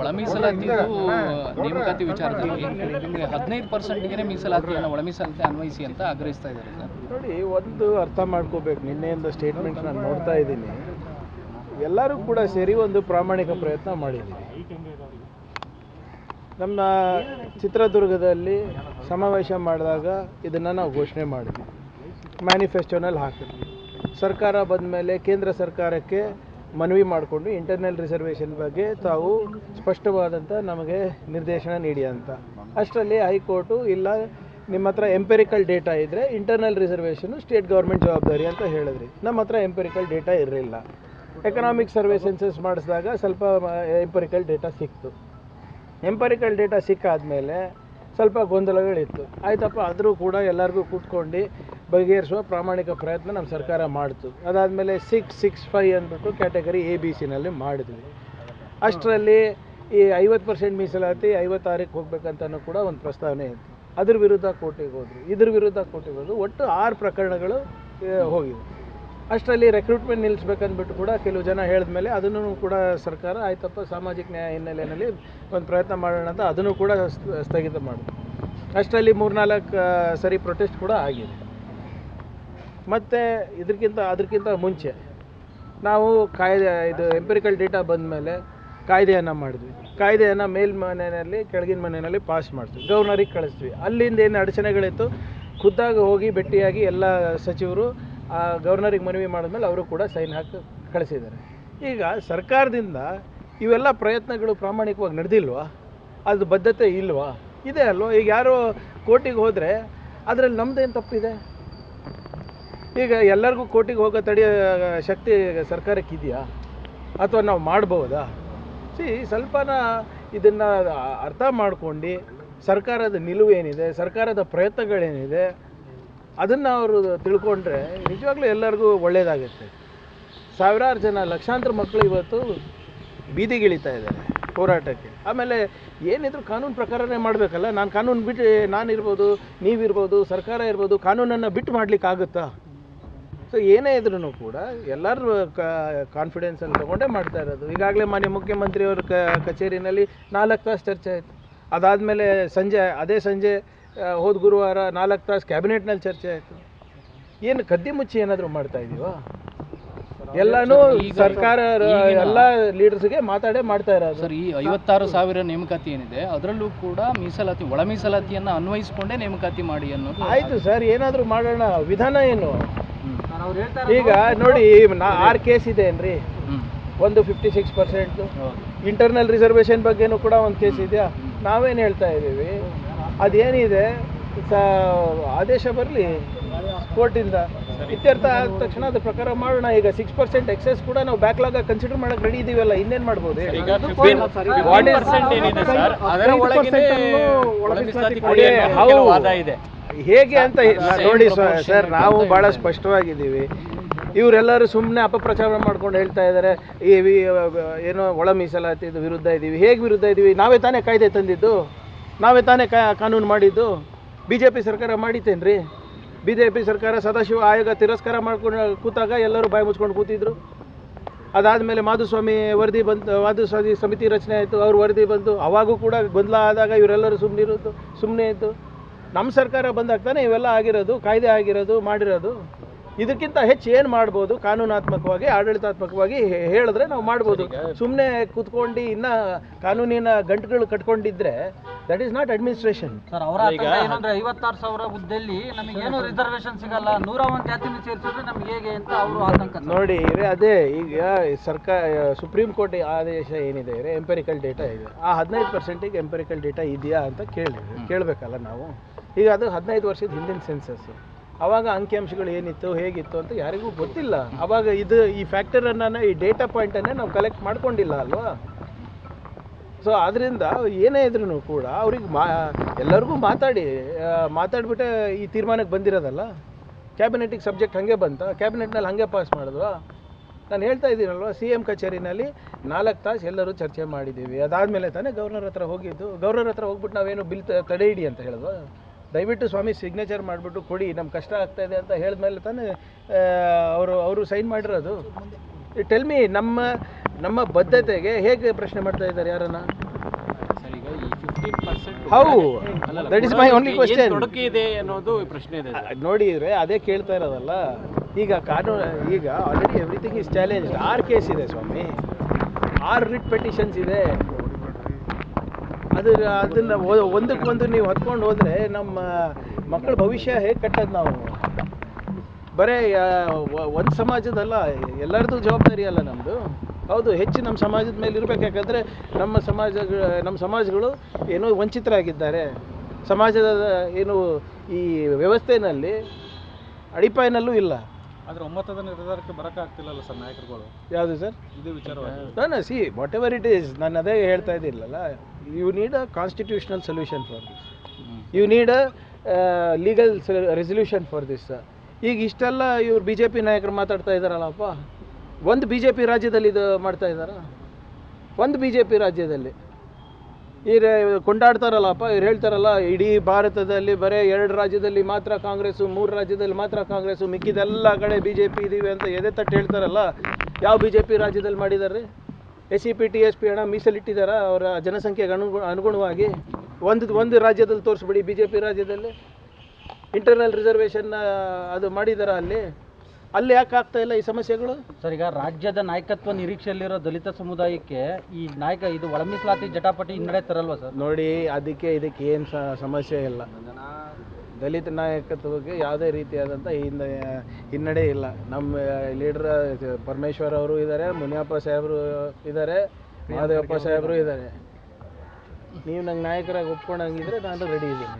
ಒಳ ಮೀಸಲಾತಿದು ನೇಮಕಾತಿ ವಿಚಾರದಲ್ಲಿ ನಿಮಗೆ 15%ಗೆ ಮೀಸಲಾತಿಯನ್ನು ಒಳ ಮೀಸಲಾತಿ ಅನ್ವಯಿಸಿ ಅಂತ ಆಗ್ರಹಿಸ್ತಾ ಇದ್ದಾರೆ ಸರ್. ನೋಡಿ, ಒಂದು ಅರ್ಥ ಮಾಡ್ಕೋಬೇಕು, ನಿನ್ನೆಯಿಂದ ಸ್ಟೇಟ್ಮೆಂಟ್ ನಾನು ನೋಡ್ತಾ ಇದ್ದೀನಿ. ಎಲ್ಲರೂ ಕೂಡ ಸೇರಿ ಒಂದು ಪ್ರಾಮಾಣಿಕ ಪ್ರಯತ್ನ ಮಾಡಿದ್ದೀವಿ. ನಮ್ಮ ಚಿತ್ರದುರ್ಗದಲ್ಲಿ ಸಮಾವೇಶ ಮಾಡಿದಾಗ ಇದನ್ನು ನಾವು ಘೋಷಣೆ ಮಾಡಿದ್ವಿ, ಮ್ಯಾನಿಫೆಸ್ಟೋನಲ್ಲಿ ಹಾಕಿದ್ವಿ. ಸರ್ಕಾರ ಬಂದ ಮೇಲೆ ಕೇಂದ್ರ ಸರ್ಕಾರಕ್ಕೆ ಮನವಿ ಮಾಡಿಕೊಂಡು ಇಂಟರ್ನಲ್ ರಿಸರ್ವೇಷನ್ ಬಗ್ಗೆ ತಾವು ಸ್ಪಷ್ಟವಾದಂಥ ನಮಗೆ ನಿರ್ದೇಶನ ನೀಡಿ ಅಂತ. ಅಷ್ಟರಲ್ಲಿ ಹೈಕೋರ್ಟು ಇಲ್ಲ, ನಿಮ್ಮ ಹತ್ರ ಎಂಪೆರಿಕಲ್ ಡೇಟಾ ಇದ್ದರೆ ಇಂಟರ್ನಲ್ ರಿಸರ್ವೇಷನು ಸ್ಟೇಟ್ ಗೌರ್ಮೆಂಟ್ ಜವಾಬ್ದಾರಿ ಅಂತ ಹೇಳಿದ್ರಿ. ನಮ್ಮ ಹತ್ರ ಎಂಪೆರಿಕಲ್ ಡೇಟಾ ಇರಲಿಲ್ಲ. ಎಕನಾಮಿಕ್ ಸರ್ವೆ ಸೆನ್ಸಸ್ ಮಾಡಿಸಿದಾಗ ಸ್ವಲ್ಪ ಎಂಪೆರಿಕಲ್ ಡೇಟಾ ಸಿಕ್ತು. ಎಂಪೆರಿಕಲ್ ಡೇಟಾ ಸಿಕ್ಕಾದಮೇಲೆ ಸ್ವಲ್ಪ ಗೊಂದಲಗಳಿತ್ತು. ಆಯ್ತಪ್ಪ, ಆದರೂ ಕೂಡ ಎಲ್ಲರಿಗೂ ಕೂತ್ಕೊಂಡು ಬಗೆಹರಿಸುವ ಪ್ರಾಮಾಣಿಕ ಪ್ರಯತ್ನ ನಮ್ಮ ಸರ್ಕಾರ ಮಾಡ್ತು. ಅದಾದಮೇಲೆ 665 ಅಂದ್ಬಿಟ್ಟು ಕ್ಯಾಟಗರಿ ABC ಮಾಡಿದ್ವಿ. ಅಷ್ಟರಲ್ಲಿ ಈ 50% ಮೀಸಲಾತಿ 56ಕ್ಕೆ ಹೋಗ್ಬೇಕಂತನೂ ಕೂಡ ಒಂದು ಪ್ರಸ್ತಾವನೆ ಇತ್ತು. ಅದ್ರ ವಿರುದ್ಧ ಕೋರ್ಟಿಗೆ ಹೋದರು, ಇದ್ರ ವಿರುದ್ಧ ಕೋರ್ಟಿಗೆ ಹೋದರು. ಒಟ್ಟು 6 ಪ್ರಕರಣಗಳು ಹೋಗಿವೆ. ಅಷ್ಟರಲ್ಲಿ ರೆಕ್ರೂಟ್ಮೆಂಟ್ ನಿಲ್ಲಿಸ್ಬೇಕಂದ್ಬಿಟ್ಟು ಕೂಡ ಕೆಲವು ಜನ ಹೇಳಿದ್ಮೇಲೆ ಅದನ್ನು ಕೂಡ ಸರ್ಕಾರ ಆಯ್ತಪ್ಪ ಸಾಮಾಜಿಕ ನ್ಯಾಯ ಹಿನ್ನೆಲೆಯಲ್ಲಿ ಒಂದು ಪ್ರಯತ್ನ ಮಾಡೋಣ ಅಂತ ಅದನ್ನು ಕೂಡ ಸ್ಥಗಿತ ಮಾಡಿದ್ರು. ಅಷ್ಟರಲ್ಲಿ 3-4 ಸರಿ ಪ್ರೊಟೆಸ್ಟ್ ಕೂಡ ಆಗಿದೆ. ಮತ್ತು ಅದಕ್ಕಿಂತ ಮುಂಚೆ ನಾವು ಇದು ಎಂಪೆರಿಕಲ್ ಡೇಟಾ ಬಂದ ಮೇಲೆ ಕಾಯ್ದೆಯನ್ನು ಮಾಡಿದ್ವಿ. ಕಾಯ್ದೆಯನ್ನು ಮೇಲ್ಮನೆಯಲ್ಲಿ ಕೆಳಗಿನ ಮನೆಯಲ್ಲಿ ಪಾಸ್ ಮಾಡ್ತೀವಿ, ಗವರ್ನರಿಗೆ ಕಳಿಸ್ತೀವಿ. ಅಲ್ಲಿಂದ ಏನು ಅಡಚಣೆಗಳಿತ್ತು ಖುದ್ದಾಗಿ ಹೋಗಿ ಭೇಟಿಯಾಗಿ ಎಲ್ಲ ಸಚಿವರು ಗವರ್ನರಿಗೆ ಮನವಿ ಮಾಡಿದ್ಮೇಲೆ ಅವರು ಕೂಡ ಸೈನ್ ಹಾಕಿ ಕಳಿಸಿದ್ದಾರೆ. ಈಗ ಸರ್ಕಾರದಿಂದ ಇವೆಲ್ಲ ಪ್ರಯತ್ನಗಳು ಪ್ರಾಮಾಣಿಕವಾಗಿ ನಡೆದಿಲ್ವಾ? ಅದು ಬದ್ಧತೆ ಇಲ್ವಾ? ಇದೆ ಅಲ್ವ? ಈಗ ಯಾರೋ ಕೋರ್ಟಿಗೆ ಹೋದರೆ ಅದರಲ್ಲಿ ನಮ್ಮದೇನು ತಪ್ಪಿದೆ? ಈಗ ಎಲ್ಲರಿಗೂ ಕೋರ್ಟಿಗೆ ಹೋಗೋ ತಡೆಯೋ ಶಕ್ತಿ ಸರ್ಕಾರಕ್ಕಿದೆಯಾ? ಅಥವಾ ನಾವು ಮಾಡ್ಬೋದಾ? ಸ್ವಲ್ಪನ ಇದನ್ನು ಅರ್ಥ ಮಾಡ್ಕೊಂಡು ಸರ್ಕಾರದ ನಿಲುವು ಏನಿದೆ, ಸರ್ಕಾರದ ಪ್ರಯತ್ನಗಳೇನಿದೆ ಅದನ್ನು ಅವರು ತಿಳ್ಕೊಂಡ್ರೆ ನಿಜವಾಗ್ಲೂ ಎಲ್ಲರಿಗೂ ಒಳ್ಳೆಯದಾಗುತ್ತೆ. ಸಾವಿರಾರು ಜನ, ಲಕ್ಷಾಂತರ ಮಕ್ಕಳು ಇವತ್ತು ಬೀದಿಗಿಳಿತಾ ಇದ್ದಾರೆ ಹೋರಾಟಕ್ಕೆ. ಆಮೇಲೆ ಏನಿದ್ರು ಕಾನೂನು ಪ್ರಕಾರನೇ ಮಾಡಬೇಕಲ್ಲ. ನಾನು ಕಾನೂನು ಬಿಟ್ಟು ನಾನಿರ್ಬೋದು, ನೀವಿರ್ಬೋದು, ಸರ್ಕಾರ ಇರ್ಬೋದು, ಕಾನೂನನ್ನು ಬಿಟ್ಟು ಮಾಡಲಿಕ್ಕಾಗುತ್ತಾ? ಸೊ ಏನೇ ಇದ್ರೂ ಕೂಡ ಎಲ್ಲರೂ ಕಾನ್ಫಿಡೆನ್ಸಲ್ಲಿ ತೊಗೊಂಡೇ ಮಾಡ್ತಾ ಇರೋದು. ಈಗಾಗಲೇ ಮಾನ್ಯ ಮುಖ್ಯಮಂತ್ರಿಯವ್ರ ಕಚೇರಿನಲ್ಲಿ 4 ತಾಸು ಚರ್ಚೆ ಆಯಿತು. ಅದಾದಮೇಲೆ ಅದೇ ಸಂಜೆ ಹೋದ ಗುರುವಾರ 4 ತಾಸು ಕ್ಯಾಬಿನೆಟ್ನಲ್ಲಿ ಚರ್ಚೆ ಆಯಿತು. ಏನು ಕದ್ದಿ ಮುಚ್ಚಿ ಏನಾದರೂ ಮಾಡ್ತಾ ಇದೀವಾ? ಎಲ್ಲನೂ ಸರ್ಕಾರ ಎಲ್ಲ ಲೀಡರ್ಸ್ಗೆ ಮಾತಾಡೇ ಮಾಡ್ತಾ ಇರೋದು. ಸರ್, ಈ 56,000 ನೇಮಕಾತಿ ಏನಿದೆ ಅದರಲ್ಲೂ ಕೂಡ ಮೀಸಲಾತಿ ಒಳ ಮೀಸಲಾತಿಯನ್ನು ಅನ್ವಯಿಸಿಕೊಂಡೇ ನೇಮಕಾತಿ ಮಾಡಿ ಅನ್ನೋದು ಆಯಿತು ಸರ್. ಏನಾದರೂ ಮಾಡೋಣ, ವಿಧಾನ ಏನು? ಈಗ ನೋಡಿ, 6 ಕೇಸ್ ಇದೆ ಏನ್ರಿ? ಒಂದು 56%, ಇಂಟರ್ನಲ್ ರಿಸರ್ವೇಷನ್ ಬಗ್ಗೆನೂ ಕೂಡ ಒಂದು ಕೇಸ್ ಇದೆಯಾ? ನಾವೇನು ಹೇಳ್ತಾ ಇದ್ದೀವಿ, ಅದೇನಿದೆ ಆದೇಶ ಬರಲಿ ಕೋರ್ಟಿಂದ, ಇತ್ಯರ್ಥ ಆದ ತಕ್ಷಣ ಅದ್ರ ಪ್ರಕಾರ ಮಾಡೋಣ. ಈಗ 6% ಎಕ್ಸೆಸ್ ಕೂಡ ನಾವು ಬ್ಯಾಕ್ಲಾಗ್ ಕನ್ಸಿಡರ್ ಮಾಡಕ್ಕೆ ರೆಡಿ ಇದೀವಲ್ಲ, ಇನ್ನೇನು ಮಾಡ್ಬೋದು? ಹೇಗೆ ಅಂತ ನೋಡಿ ಸರ್, ನಾವು ಭಾಳ ಸ್ಪಷ್ಟವಾಗಿದ್ದೀವಿ. ಇವರೆಲ್ಲರೂ ಸುಮ್ಮನೆ ಅಪಪ್ರಚಾರ ಮಾಡ್ಕೊಂಡು ಹೇಳ್ತಾ ಇದ್ದಾರೆ ಏನೋ ಒಳ ಮೀಸಲಾತಿದು ವಿರುದ್ಧ ಇದ್ದೀವಿ. ಹೇಗೆ ವಿರುದ್ಧ ಇದ್ದೀವಿ? ನಾವೇ ತಾನೇ ಕಾಯ್ದೆ ತಂದಿದ್ದು, ನಾವೇ ತಾನೇ ಕಾನೂನು ಮಾಡಿದ್ದು. BJP ಸರ್ಕಾರ ಮಾಡಿತೇನ್ರಿ? BJP ಸರ್ಕಾರ ಸದಾಶಿವ ಆಯೋಗ ತಿರಸ್ಕಾರ ಮಾಡ್ಕೊಂಡು ಕೂತಾಗ ಎಲ್ಲರೂ ಬಾಯಿ ಮುಚ್ಕೊಂಡು ಕೂತಿದ್ರು. ಅದಾದಮೇಲೆ ಮಾಧುಸ್ವಾಮಿ ವರದಿ ಬಂತು, ಮಾಧುಸ್ವಾಮಿ ಸಮಿತಿ ರಚನೆ ಆಯಿತು, ಅವ್ರ ವರದಿ ಬಂತು. ಅವಾಗೂ ಕೂಡ ಗೊಂದಲ ಆದಾಗ ಇವರೆಲ್ಲರೂ ಸುಮ್ಮನೆ ಇದ್ದು. ನಮ್ಮ ಸರ್ಕಾರ ಬಂದಾಗ ತಾನೇ ಇವೆಲ್ಲ ಆಗಿರೋದು, ಕಾಯ್ದೆ ಆಗಿರೋದು, ಮಾಡಿರೋದು. ಇದಕ್ಕಿಂತ ಹೆಚ್ಚು ಏನು ಮಾಡ್ಬೋದು? ಕಾನೂನಾತ್ಮಕವಾಗಿ, ಆಡಳಿತಾತ್ಮಕವಾಗಿ ಹೇಳಿದ್ರೆ ನಾವು ಮಾಡ್ಬೋದು. ಸುಮ್ಮನೆ ಕೂತ್ಕೊಂಡು ಇನ್ನು ಕಾನೂನಿನ ಗಂಟುಗಳು ಕಟ್ಕೊಂಡಿದ್ರೆ that is not administration. Sir, ಅವರ ಏನಂದ್ರೆ 56,000 ಹುದ್ದೆಯಲ್ಲಿ ನಮಗೇನು ರಿಸರ್ವೇಷನ್ ಸಿಗಲ್ಲ, 101 ಜಾತಿನ ಸೇರಿಸಿದ್ರೆ ನಮ್ಗೆ ಹೇಗೆ ಅಂತ ಅವರು ಆತಂಕ. ನೋಡಿ ಅದೇ ಈಗ ಸುಪ್ರೀಂ ಕೋರ್ಟ್ ಆದೇಶ ಏನಿದೆ ಎಂಪೆರಿಕಲ್ ಡೇಟಾ ಇದೆ. ಆ 15%ಗೆ ಎಂಪೆರಿಕಲ್ ಡೇಟಾ ಇದೆಯಾ ಅಂತ ಕೇಳಬೇಕಲ್ಲ ನಾವು. ಈಗ ಅದು 15 ವರ್ಷದ ಹಿಂದಿನ ಸೆನ್ಸಸ್. ಆವಾಗ ಅಂಕಿಅಂಶಗಳು ಏನಿತ್ತು, ಹೇಗಿತ್ತು ಅಂತ ಯಾರಿಗೂ ಗೊತ್ತಿಲ್ಲ. ಆವಾಗ ಈ ಫ್ಯಾಕ್ಟರನ್ನು, ಈ ಡೇಟಾ ಪಾಯಿಂಟನ್ನೇ ನಾವು ಕಲೆಕ್ಟ್ ಮಾಡ್ಕೊಂಡಿಲ್ಲ ಅಲ್ವಾ? ಸೊ ಆದ್ದರಿಂದ ಏನೇ ಇದ್ರೂ ಕೂಡ ಅವ್ರಿಗೆ ಎಲ್ಲರಿಗೂ ಮಾತಾಡಿಬಿಟ್ಟೆ ಈ ತೀರ್ಮಾನಕ್ಕೆ ಬಂದಿರೋದಲ್ಲ. ಕ್ಯಾಬಿನೆಟಿಗೆ ಸಬ್ಜೆಕ್ಟ್ ಹಾಗೆ ಬಂತ, ಕ್ಯಾಬಿನೆಟ್ನಲ್ಲಿ ಹಾಗೆ ಪಾಸ್ ಮಾಡಿದ್ವಾ? ನಾನು ಹೇಳ್ತಾ ಇದ್ದೀನಲ್ವ, CM ಕಚೇರಿನಲ್ಲಿ 4 ತಾಸು ಎಲ್ಲರೂ ಚರ್ಚೆ ಮಾಡಿದ್ದೀವಿ. ಅದಾದಮೇಲೆ ತಾನೇ ಗವರ್ನರ್ ಹತ್ರ ಹೋಗಿದ್ದು. ಗವರ್ನರ್ ಹತ್ರ ಹೋಗ್ಬಿಟ್ಟು ನಾವೇನು ಬಿಲ್ ತಡೆ ಹಿಡಿ ಅಂತ ಹೇಳಿದ್ವಾ? ದಯವಿಟ್ಟು ಸ್ವಾಮಿ ಸಿಗ್ನೇಚರ್ ಮಾಡಿಬಿಟ್ಟು ಕೊಡಿ, ನಮ್ಮ ಕಷ್ಟ ಆಗ್ತಾಯಿದೆ ಅಂತ ಹೇಳಿದ್ಮೇಲೆ ತಾನೇ ಅವರು ಸೈನ್ ಮಾಡಿರೋದು. ಟೆಲ್ ಮಿ, ನಮ್ಮ ಬದ್ಧತೆಗೆ ಹೇಗೆ ಪ್ರಶ್ನೆ ಮಾಡ್ತಾ ಇದ್ದಾರೆ ಯಾರನ್ನ? How that is my only question. ತೊಡಕಿದೆ ಅನ್ನೋದು ಪ್ರಶ್ನೆ ಇದೆ. ನೋಡಿದ್ರೆ ಅದೇ ಕೇಳ್ತಾ ಇರೋದಲ್ಲ. ಈಗ ಕಾನೂನು ಈಗ already everything is challenge. 6 case ಇದೆ ಸ್ವಾಮಿ, 6 ರಿಟ್ ಪೆಟಿಷನ್ಸ್ ಇದೆ. ಅದನ್ನು ಒಂದಕ್ಕೊಂದು ನೀವು ಹೊತ್ಕೊಂಡು ಹೋದರೆ ನಮ್ಮ ಮಕ್ಕಳ ಭವಿಷ್ಯ ಹೇಗೆ ಕಟ್ಟೋದು ನಾವು? ಬರೀ ಒಂದು ಸಮಾಜದಲ್ಲ, ಎಲ್ಲರದ್ದು ಜವಾಬ್ದಾರಿ ಅಲ್ಲ ನಮ್ಮದು. ಹೌದು, ಹೆಚ್ಚು ನಮ್ಮ ಸಮಾಜದ ಮೇಲೆ ಇರಬೇಕು. ಯಾಕಂದರೆ ನಮ್ಮ ಸಮಾಜಗಳು ಏನೋ ವಂಚಿತರಾಗಿದ್ದಾರೆ. ಸಮಾಜದ ಏನು ಈ ವ್ಯವಸ್ಥೆಯಲ್ಲಿ ಅಡಿಪಾಯನಲ್ಲೂ ಇಲ್ಲ. ಆದರೆ ಒಮ್ಮತದ ನಿರ್ಧಾರಕ್ಕೆ ಬರೋಕ್ಕಾಗ್ತಿಲ್ಲಲ್ಲ ಸರ್ ನಾಯಕರುಗಳು. ಯಾವುದು ಸರ್? ಇದು ವಿಚಾರವಾಗಿ ನಾನು see whatever it is, ನಾನು ಅದೇ ಹೇಳ್ತಾ ಇದ್ದಿಲ್ಲಲ್ಲ. You need a constitutional solution for this. You need a legal resolution for this. ಈಗ ಇಷ್ಟೆಲ್ಲ ಇವ್ರು ಬಿ ಜೆ ಪಿ ನಾಯಕರು ಮಾತಾಡ್ತಾ ಇದ್ದಾರಲ್ಲಪ್ಪ. ಒಂದು ಬಿ ಜೆ ಪಿ ರಾಜ್ಯದಲ್ಲಿ ಇದು ಮಾಡ್ತಾ ಇದ್ದಾರ? ಒಂದು ಬಿ ಜೆ ಪಿ ರಾಜ್ಯದಲ್ಲಿ ಇವ್ರು ಕೊಂಡಾಡ್ತಾರಲ್ಲಪ್ಪ. ಇವ್ರು ಹೇಳ್ತಾರಲ್ಲ ಇಡೀ ಭಾರತದಲ್ಲಿ ಬರೀ 2 ರಾಜ್ಯದಲ್ಲಿ ಮಾತ್ರ ಕಾಂಗ್ರೆಸ್ಸು, 3 ರಾಜ್ಯದಲ್ಲಿ ಮಾತ್ರ ಕಾಂಗ್ರೆಸ್ಸು, ಮಿಕ್ಕಿದೆಲ್ಲ ಕಡೆ ಬಿ ಜೆ ಪಿ ಇದೀವಿ ಅಂತ ಎದೆ ತಟ್ಟು ಹೇಳ್ತಾರಲ್ಲ. ಯಾವ ಬಿ ಜೆ ಪಿ ರಾಜ್ಯದಲ್ಲಿ ಮಾಡಿದ್ದಾರೆ? SCP TSP ಹಣ ಮೀಸಲಿಟ್ಟಿದ್ದಾರ ಅವರ ಜನಸಂಖ್ಯೆಗೆ ಅನುಗುಣವಾಗಿ? ಒಂದು ರಾಜ್ಯದಲ್ಲಿ ತೋರಿಸ್ಬಿಡಿ ಬಿ ಜೆ ಪಿ ರಾಜ್ಯದಲ್ಲಿ ಇಂಟರ್ನಲ್ ರಿಸರ್ವೇಷನ್ ಅದು ಮಾಡಿದಾರ ಅಲ್ಲಿ ಯಾಕೆ ಆಗ್ತಾ ಇಲ್ಲ ಈ ಸಮಸ್ಯೆಗಳು? ಸರ್, ಈಗ ರಾಜ್ಯದ ನಾಯಕತ್ವ ನಿರೀಕ್ಷೆಯಲ್ಲಿರೋ ದಲಿತ ಸಮುದಾಯಕ್ಕೆ ಈ ಇದು ಒಳ ಮೀಸಲಾತಿ ಜಟಾಪಟಿ ಹಿನ್ನಡೆ ತರಲ್ವಾ ಸರ್? ನೋಡಿ, ಇದಕ್ಕೆ ಏನು ಸಮಸ್ಯೆ ಇಲ್ಲ. ದಲಿತ ನಾಯಕತ್ವಕ್ಕೆ ಯಾವುದೇ ರೀತಿಯಾದಂಥ ಹಿನ್ನಡೆ ಇಲ್ಲ. ನಮ್ಮ ಲೀಡರ್ ಪರಮೇಶ್ವರ್ ಅವರು ಇದ್ದಾರೆ, ಮುನಿಯಪ್ಪ ಸಾಹೇಬರು ಇದ್ದಾರೆ, ಮಹದೇವಪ್ಪ ಸಾಹೇಬರು ಇದ್ದಾರೆ. ನೀವು ನಂಗೆ ನಾಯಕರಾಗಿ ಒಪ್ಕೊಂಡಂಗಿದ್ರೆ ನಾನು ರೆಡಿ ಇದ್ದೀನಿ.